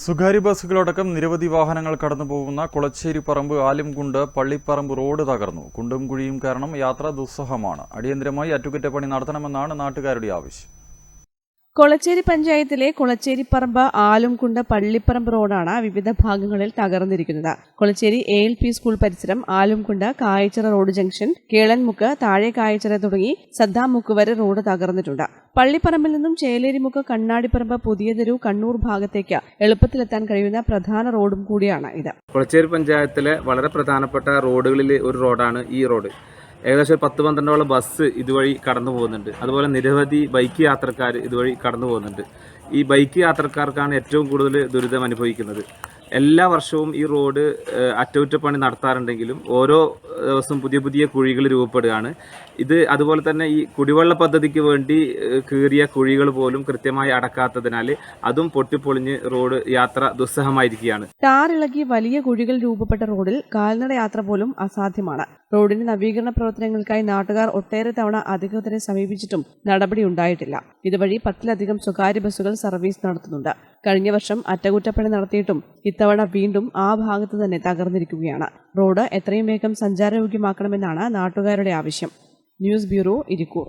സ്വകാര്യ ബസ്സുകളടക്കം നിരവധി വാഹനങ്ങൾ കടന്നുപോകുന്ന കുളച്ചേരിപ്പറമ്പ് ആലുംകുണ്ട് പള്ളിപ്പറമ്പ് റോഡ് തകർന്നു. കുണ്ടും കുഴിയും കാരണം യാത്ര ദുസ്സഹമാണ്. അടിയന്തരമായി അറ്റകുറ്റപ്പണി നടത്തണമെന്നാണ് നാട്ടുകാരുടെ ആവശ്യം. കൊളച്ചേരി പഞ്ചായത്തിലെ കൊളച്ചേരിപ്പറമ്പ് ആലുംകുണ്ട് പള്ളിപ്പറമ്പ് റോഡാണ് വിവിധ ഭാഗങ്ങളിൽ തകർന്നിരിക്കുന്നത്. കൊളച്ചേരി ALP സ്കൂൾ പരിസരം, ആലുംകുണ്ട് കായച്ചിറ റോഡ് ജംഗ്ഷൻ, കേളൻമുക്ക്, താഴെ കായച്ചിറ തുടങ്ങി സദ്ദാമുക്ക് വരെ റോഡ് തകർന്നിട്ടുണ്ട്. പള്ളിപ്പറമ്പിൽ നിന്നും ചേലേരിമുക്ക്, കണ്ണാടിപ്പറമ്പ്, പുതിയതെരു, കണ്ണൂർ ഭാഗത്തേക്ക് എളുപ്പത്തിലെത്താൻ കഴിയുന്ന പ്രധാന റോഡും കൂടിയാണ് ഇത്. കൊളച്ചേരി പഞ്ചായത്തിലെ വളരെ പ്രധാനപ്പെട്ട റോഡുകളിൽ ഒരു റോഡാണ് ഈ റോഡ്. ഏകദേശം 10-12 ബസ് ഇതുവഴി കടന്നു പോകുന്നുണ്ട്. അതുപോലെ നിരവധി ബൈക്ക് യാത്രക്കാർ ഇതുവഴി കടന്നു പോകുന്നുണ്ട്. ഈ ബൈക്ക് യാത്രക്കാർക്കാണ് ഏറ്റവും കൂടുതൽ ദുരിതം അനുഭവിക്കുന്നത്. എല്ലാ വർഷവും ഈ റോഡ് അറ്റകുറ്റപ്പണി നടത്താറുണ്ടെങ്കിലും ഓരോ ദിവസവും പുതിയ പുതിയ കുഴികൾ രൂപപ്പെടുകയാണ്. ഇത് അതുപോലെ തന്നെ ഈ കുടിവെള്ള പദ്ധതിക്ക് വേണ്ടി കീറിയ കുഴികൾ പോലും കൃത്യമായി അടക്കാത്തതിനാൽ അതും പൊട്ടിപ്പൊളിഞ്ഞ് റോഡ് യാത്ര ദുസ്സഹമായിരിക്കുകയാണ്. ടാറിളകി വലിയ കുഴികൾ രൂപപ്പെട്ട റോഡിൽ കാൽനട യാത്ര പോലും അസാധ്യമാണ്. റോഡിന്റെ നവീകരണ പ്രവർത്തനങ്ങൾക്കായി നാട്ടുകാർ ഒട്ടേറെ തവണ അധികൃതരെ സമീപിച്ചിട്ടും നടപടി ഉണ്ടായിട്ടില്ല. ഇതുവഴി 10-ലധികം സ്വകാര്യ ബസ്സുകൾ സർവീസ് നടത്തുന്നുണ്ട്. കഴിഞ്ഞ വർഷം അറ്റകുറ്റപ്പണി നടത്തിയിട്ടും ഇത്തവണ വീണ്ടും ആ ഭാഗത്ത് തന്നെ തകർന്നിരിക്കുകയാണ്. റോഡ് എത്രയും വേഗം സഞ്ചാരയോഗ്യമാക്കണമെന്നാണ് നാട്ടുകാരുടെ ആവശ്യം. News bureau, Irikkur.